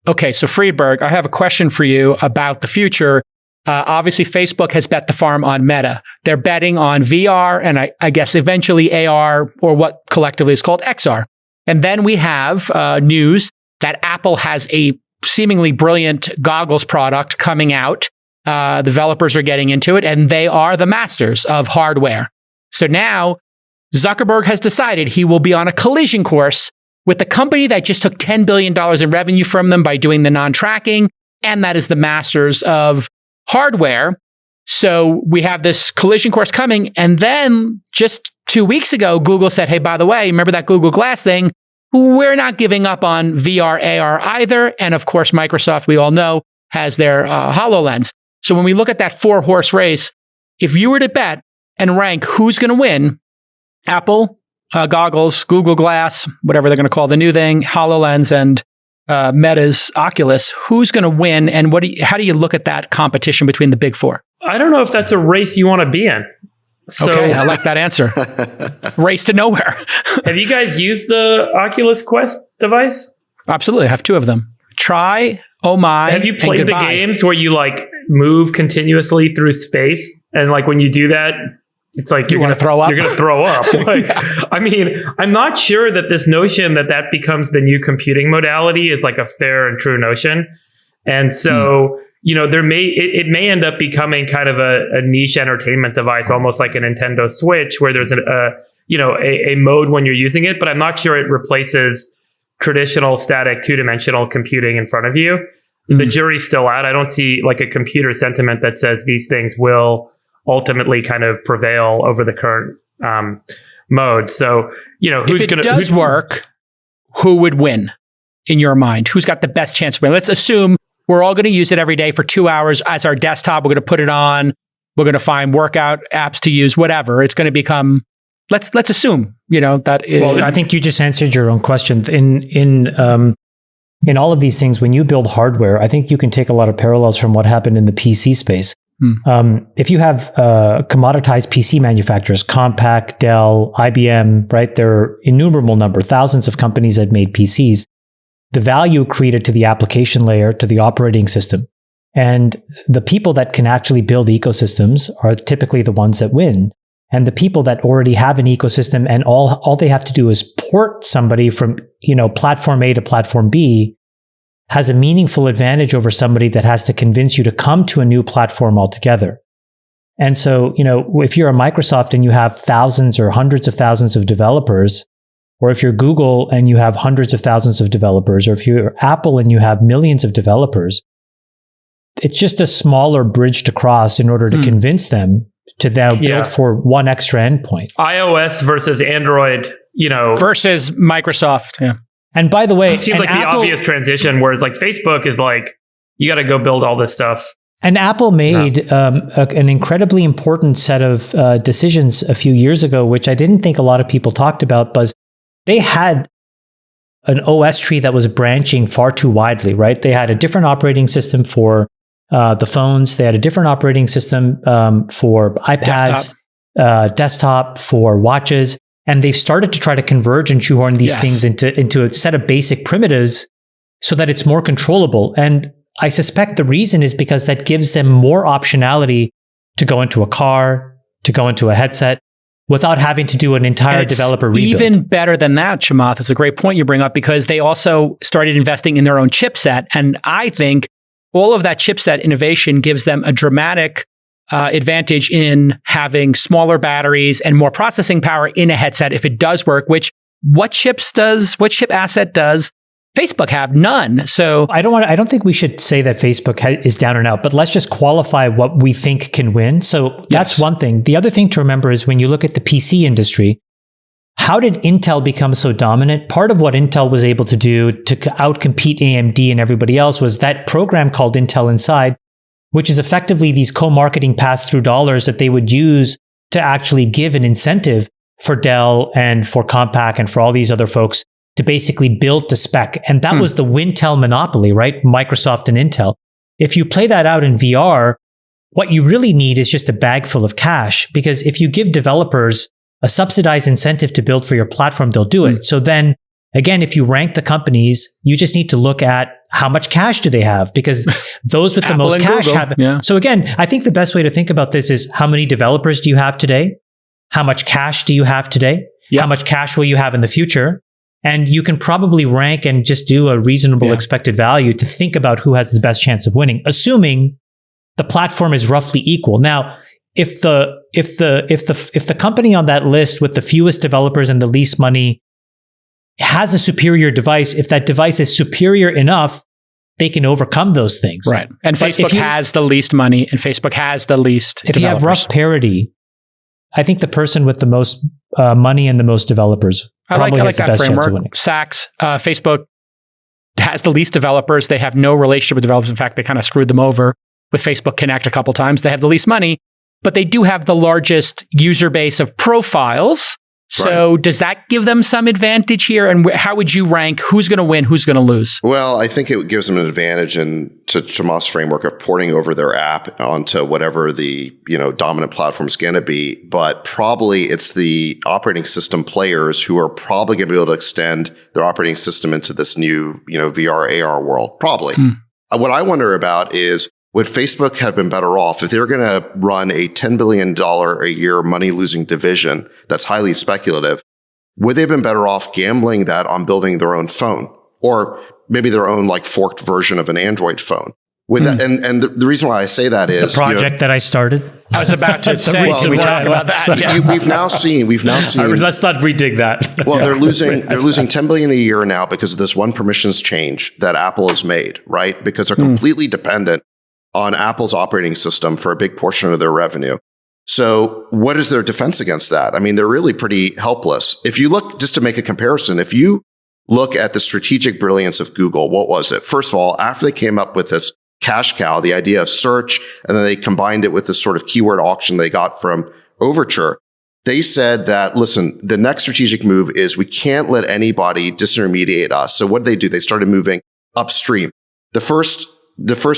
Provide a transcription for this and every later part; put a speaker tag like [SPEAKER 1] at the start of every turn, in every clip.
[SPEAKER 1] Okay, so Friedberg, I have a question for you about the future. Obviously, Facebook has bet the farm on Meta. They're betting on VR and I guess eventually AR, or what collectively is called XR. And then we have news that Apple has a seemingly brilliant goggles product coming out. Developers are getting into it, and they are the masters of hardware. So now Zuckerberg has decided he will be on a collision course with the company that just took $10 billion in revenue from them by doing the non-tracking, and that is the masters of hardware. So we have this collision course coming, and then just 2 weeks ago, Google said, hey, by the way, remember that Google Glass thing? We're not giving up on VR, AR either. And of course, Microsoft, we all know, has their HoloLens. So when we look at that four-horse race, if you were to bet and rank who's going to win, Apple goggles, Google Glass, whatever they're going to call the new thing, HoloLens, and Meta's Oculus, who's going to win? And how do you look at that competition between the big four?
[SPEAKER 2] I don't know if that's a race you want to be in. So,
[SPEAKER 1] okay, I like that answer. Race to nowhere.
[SPEAKER 2] Have you guys used the Oculus Quest device?
[SPEAKER 1] Absolutely. I have two of them. Try, oh my,
[SPEAKER 2] have you played the games where you like move continuously through space? And like when you do that, it's like you're going to throw up. You're going to throw up. Like, yeah. I mean, I'm not sure that this notion that becomes the new computing modality is like a fair and true notion. And so, it may end up becoming kind of a niche entertainment device, almost like a Nintendo Switch, where there's a mode when you're using it, but I'm not sure it replaces traditional static two-dimensional computing in front of you. The jury's still out. I don't see like a computer sentiment that says these things will ultimately kind of prevail over the current mode. So,
[SPEAKER 1] if it does work, who would win in your mind? Who's got the best chance to win? Let's assume we're all going to use it every day for 2 hours as our desktop. We're going to put it on. We're going to find workout apps to use, whatever. It's going to become, let's assume, that.
[SPEAKER 3] Well, I think you just answered your own question. In all of these things, when you build hardware, I think you can take a lot of parallels from what happened in the PC space. If you have commoditized PC manufacturers, Compaq, Dell, IBM, right? There are innumerable number, thousands of companies that made PCs. The value created to the application layer, to the operating system. And the people that can actually build ecosystems are typically the ones that win. And the people that already have an ecosystem and all they have to do is port somebody from, platform A to platform B has a meaningful advantage over somebody that has to convince you to come to a new platform altogether. And so, if you're a Microsoft and you have thousands or hundreds of thousands of developers, or if you're Google and you have hundreds of thousands of developers, or if you're Apple and you have millions of developers, it's just a smaller bridge to cross in order to convince them to now build for one extra endpoint.
[SPEAKER 2] iOS versus Android,
[SPEAKER 1] versus Microsoft. Yeah.
[SPEAKER 3] And by the way,
[SPEAKER 2] it seems like Apple, the obvious transition, whereas like Facebook is like, you got to go build all this stuff.
[SPEAKER 3] And Apple made an incredibly important set of decisions a few years ago, which I didn't think a lot of people talked about, but they had an OS tree that was branching far too widely, right? They had a different operating system for the phones. They had a different operating system for iPads, desktop for watches. And they've started to try to converge and shoehorn these things into a set of basic primitives so that it's more controllable. And I suspect the reason is because that gives them more optionality to go into a car, to go into a headset, without having to do an entire developer rebuild.
[SPEAKER 1] Even better than that, Chamath, it's a great point you bring up, because they also started investing in their own chipset. And I think all of that chipset innovation gives them a dramatic advantage in having smaller batteries and more processing power in a headset if it does work, what chip asset does Facebook have? None. So
[SPEAKER 3] I don't think we should say that Facebook is down and out, but let's just qualify what we think can win. So that's one thing. The other thing to remember is when you look at the PC industry, how did Intel become so dominant? Part of what Intel was able to do to outcompete AMD and everybody else was that program called Intel Inside, which is effectively these co-marketing pass-through dollars that they would use to actually give an incentive for Dell and for Compaq and for all these other folks to basically build to spec. And that was the Wintel monopoly, right? Microsoft and Intel. If you play that out in VR, what you really need is just a bag full of cash, because if you give developers a subsidized incentive to build for your platform, they'll do it. So then Again, if you rank the companies, you just need to look at how much cash do they have, because those with the most cash
[SPEAKER 1] Google.
[SPEAKER 3] have.
[SPEAKER 1] Yeah.
[SPEAKER 3] So again, I think the best way to think about this is how many developers do you have today? How much cash do you have today?
[SPEAKER 1] Yep.
[SPEAKER 3] How much cash will you have in the future? And you can probably rank and just do a reasonable expected value to think about who has the best chance of winning, assuming the platform is roughly equal. Now, if the company on that list with the fewest developers and the least money has a superior device, if that device is superior enough, they can overcome those things.
[SPEAKER 1] Right. And
[SPEAKER 3] But
[SPEAKER 1] Facebook has the least money and Facebook has the least
[SPEAKER 3] If you have rough parity, I think the person with the most money and the most developers probably has the best chance of winning.
[SPEAKER 1] Saks, Facebook has the least developers. They have no relationship with developers. In fact, they kind of screwed them over with Facebook Connect a couple times. They have the least money, but they do have the largest user base of profiles. So does that give them some advantage here? And how would you rank who's going to win, who's going to lose?
[SPEAKER 4] Well, I think it gives them an advantage in to Chamath's framework of porting over their app onto whatever the dominant platform is going to be. But probably it's the operating system players who are probably going to be able to extend their operating system into this new VR AR world. Probably. What I wonder about is, would Facebook have been better off if they were going to run a $10 billion a year money-losing division that's highly speculative? Would they have been better off gambling that on building their own phone, or maybe their own forked version of an Android phone? With that, and the reason why I say that is
[SPEAKER 3] the project that I started.
[SPEAKER 1] I was about to say, we talk about that. Yeah.
[SPEAKER 4] We've now seen.
[SPEAKER 3] Let's not redig that.
[SPEAKER 4] Well, they're losing $10 billion a year now because of this one permissions change that Apple has made, right? Because they're completely dependent on Apple's operating system for a big portion of their revenue. So what is their defense against that? I mean, they're really pretty helpless. If you look, just to make a comparison, if you look at the strategic brilliance of Google, what was it? First of all, after they came up with this cash cow, the idea of search, and then they combined it with this sort of keyword auction they got from Overture, they said that, listen, the next strategic move is we can't let anybody disintermediate us. So what did they do? They started moving upstream. The first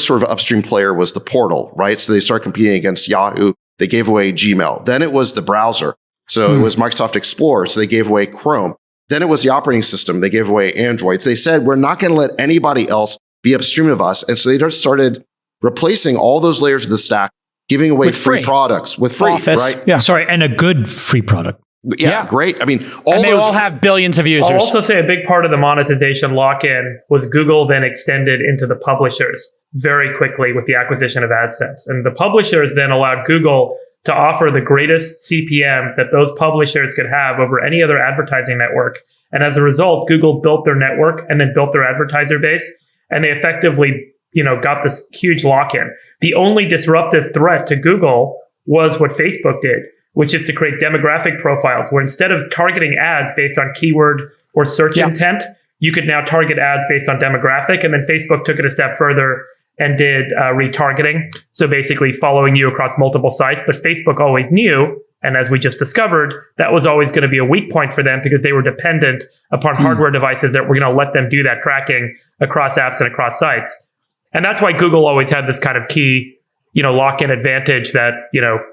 [SPEAKER 4] sort of upstream player was the portal, right? So they started competing against Yahoo. They gave away Gmail. Then it was the browser. So it was Microsoft Explorer. So they gave away Chrome. Then it was the operating system. They gave away Android. So they said, we're not going to let anybody else be upstream of us. And so they just started replacing all those layers of the stack, giving away free products with free,
[SPEAKER 1] Office,
[SPEAKER 4] right?
[SPEAKER 1] Yeah.
[SPEAKER 3] Sorry, and a good free product.
[SPEAKER 4] Yeah, great. I mean,
[SPEAKER 1] they all have billions of users.
[SPEAKER 2] I'll also say a big part of the monetization lock-in was Google then extended into the publishers very quickly with the acquisition of AdSense. And the publishers then allowed Google to offer the greatest CPM that those publishers could have over any other advertising network. And as a result, Google built their network and then built their advertiser base. And they effectively, got this huge lock-in. The only disruptive threat to Google was what Facebook did, which is to create demographic profiles where instead of targeting ads based on keyword or search intent, you could now target ads based on demographic. And then Facebook took it a step further and did retargeting. So basically following you across multiple sites. But Facebook always knew, and as we just discovered, that was always going to be a weak point for them because they were dependent upon hardware devices that were going to let them do that tracking across apps and across sites. And that's why Google always had this kind of key, lock-in advantage that,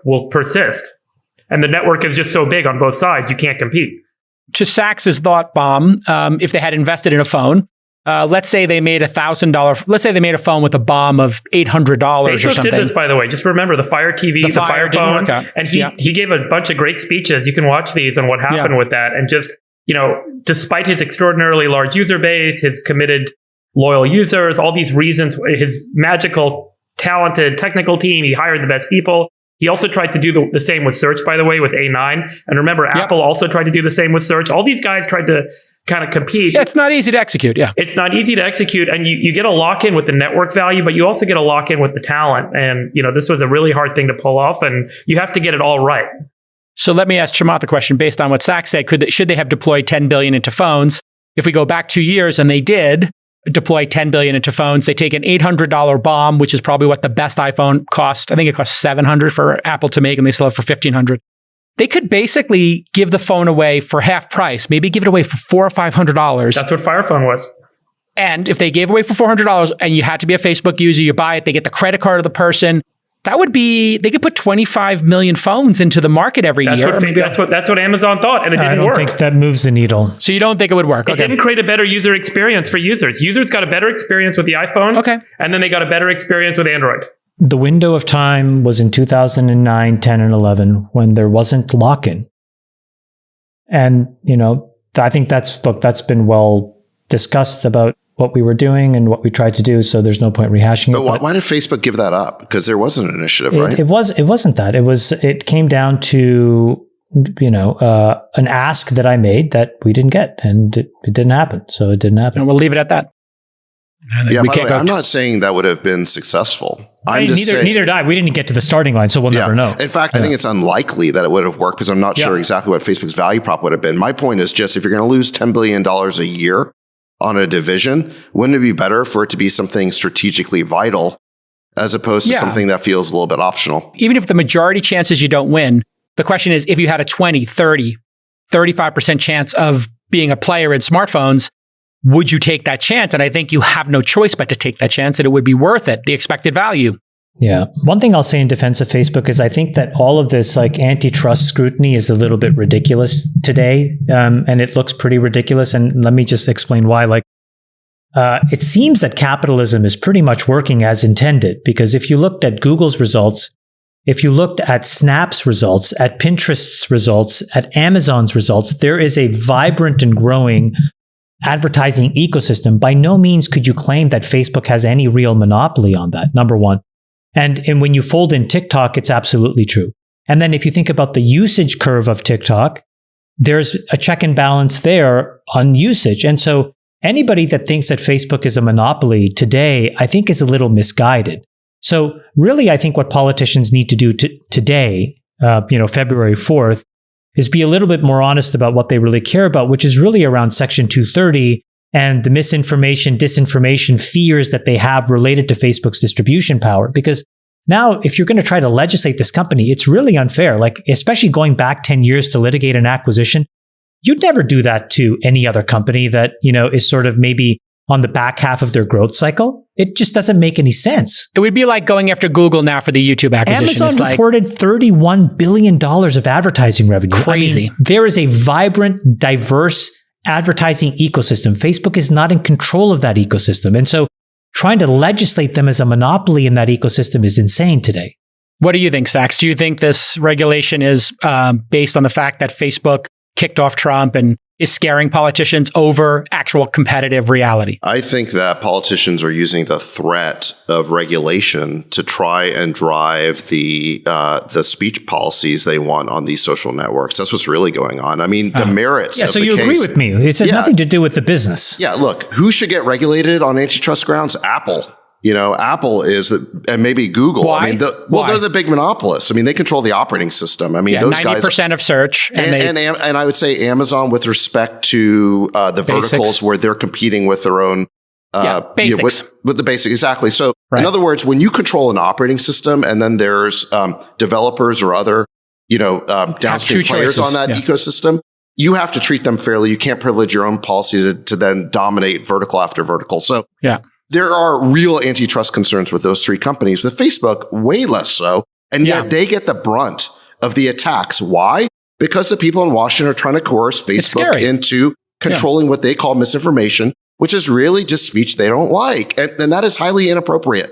[SPEAKER 2] will persist. And the network is just so big on both sides, you can't compete.
[SPEAKER 1] To Saks's thought bomb, if they had invested in a phone, let's say they made $1,000. Let's say they made a phone with a BOM of $800 or something.
[SPEAKER 2] Bezos did this, by the way. Just remember the Fire TV, the Fire phone, and he gave a bunch of great speeches. You can watch these on what happened with that. And just despite his extraordinarily large user base, his committed, loyal users, all these reasons, his magical, talented technical team, he hired the best people. He also tried to do the same with search, by the way, with A9. And remember, Apple also tried to do the same with search. All these guys tried to kind of compete.
[SPEAKER 1] Yeah, it's not easy to execute. Yeah.
[SPEAKER 2] It's not easy to execute. And you get a lock-in with the network value, but you also get a lock-in with the talent. And, this was a really hard thing to pull off. And you have to get it all right.
[SPEAKER 1] So let me ask Chamath a question based on what Saks said. Should they have deployed $10 billion into phones? If we go back 2 years and they did deploy $10 billion into phones, they take an $800 BOM, which is probably what the best iPhone cost. I think it costs $700 for Apple to make, and they still have for $1,500. They could basically give the phone away for half price, maybe give it away for $400 or $500.
[SPEAKER 2] That's what Fire Phone was.
[SPEAKER 1] And if they gave away for $400 and you had to be a Facebook user, you buy it, they get the credit card of the person. That would be, they could put 25 million phones into the market every year.
[SPEAKER 2] That's what Amazon thought, and it didn't work.
[SPEAKER 3] I don't think that moves the needle.
[SPEAKER 1] So you don't think it would work?
[SPEAKER 2] It didn't create a better user experience for users. Users got a better experience with the iPhone, and then they got a better experience with Android.
[SPEAKER 3] The window of time was in 2009, 10, and 11 when there wasn't lock-in. And, I think that's been well discussed about what we were doing and what we tried to do. So there's no point rehashing it.
[SPEAKER 4] But why did Facebook give that up? Because there was an initiative, right?
[SPEAKER 3] It wasn't that. It came down to, an ask that I made that we didn't get, and it didn't happen. So it didn't happen.
[SPEAKER 1] And we'll leave it at that.
[SPEAKER 4] Yeah, by the way, I'm not saying that would have been successful.
[SPEAKER 3] Neither did I. We didn't get to the starting line, so we'll never know.
[SPEAKER 4] In fact, I think it's unlikely that it would have worked because I'm not sure exactly what Facebook's value prop would have been. My point is just if you're going to lose $10 billion a year on a division, wouldn't it be better for it to be something strategically vital as opposed to something that feels a little bit optional?
[SPEAKER 1] Even if the majority chances you don't win, the question is if you had a 20, 30, 35% chance of being a player in smartphones, would you take that chance? And I think you have no choice but to take that chance, and it would be worth it, the expected value.
[SPEAKER 3] Yeah. One thing I'll say in defense of Facebook is I think that all of this antitrust scrutiny is a little bit ridiculous today. And it looks pretty ridiculous. And let me just explain why. It seems that capitalism is pretty much working as intended, because if you looked at Google's results, if you looked at Snap's results, at Pinterest's results, at Amazon's results, there is a vibrant and growing advertising ecosystem. By no means could you claim that Facebook has any real monopoly on that, number one. And when you fold in TikTok, it's absolutely true. And then if you think about the usage curve of TikTok, there's a check and balance there on usage. And so anybody that thinks that Facebook is a monopoly today, I think is a little misguided. So really, I think what politicians need to do today, February 4th, is be a little bit more honest about what they really care about, which is really around Section 230 and the misinformation, disinformation fears that they have related to Facebook's distribution power. Because now, if you're going to try to legislate this company, it's really unfair. Especially going back 10 years to litigate an acquisition, you'd never do that to any other company that, is sort of maybe on the back half of their growth cycle. It just doesn't make any sense.
[SPEAKER 1] It would be like going after Google now for the YouTube acquisition.
[SPEAKER 3] Amazon reported $31 billion of advertising revenue.
[SPEAKER 1] Crazy.
[SPEAKER 3] There is a vibrant, diverse advertising ecosystem. Facebook is not in control of that ecosystem. And so trying to legislate them as a monopoly in that ecosystem is insane today.
[SPEAKER 1] What do you think, Sachs? Do you think this regulation is based on the fact that Facebook kicked off Trump and is scaring politicians over actual competitive reality?
[SPEAKER 4] I think that politicians are using the threat of regulation to try and drive the speech policies they want on these social networks. That's what's really going on. I mean, the merits of the case.
[SPEAKER 3] So you agree with me. It has nothing to do with the business.
[SPEAKER 4] Yeah, look, who should get regulated on antitrust grounds? Apple. Apple is, and maybe Google.
[SPEAKER 1] Why?
[SPEAKER 4] I mean, they're the big monopolists. I mean, they control the operating system. I mean, those 90%
[SPEAKER 1] guys 90% of search,
[SPEAKER 4] and I would say Amazon with respect to the verticals where they're competing with their own
[SPEAKER 1] basics.
[SPEAKER 4] With the basics, exactly. So, in other words, when you control an operating system, and then there's developers or other downstream players on that ecosystem, you have to treat them fairly. You can't privilege your own policy to then dominate vertical after vertical. So, there are real antitrust concerns with those three companies. With Facebook, way less so. And yet they get the brunt of the attacks. Why? Because the people in Washington are trying to coerce Facebook into controlling what they call misinformation, which is really just speech they don't like. And that is highly inappropriate.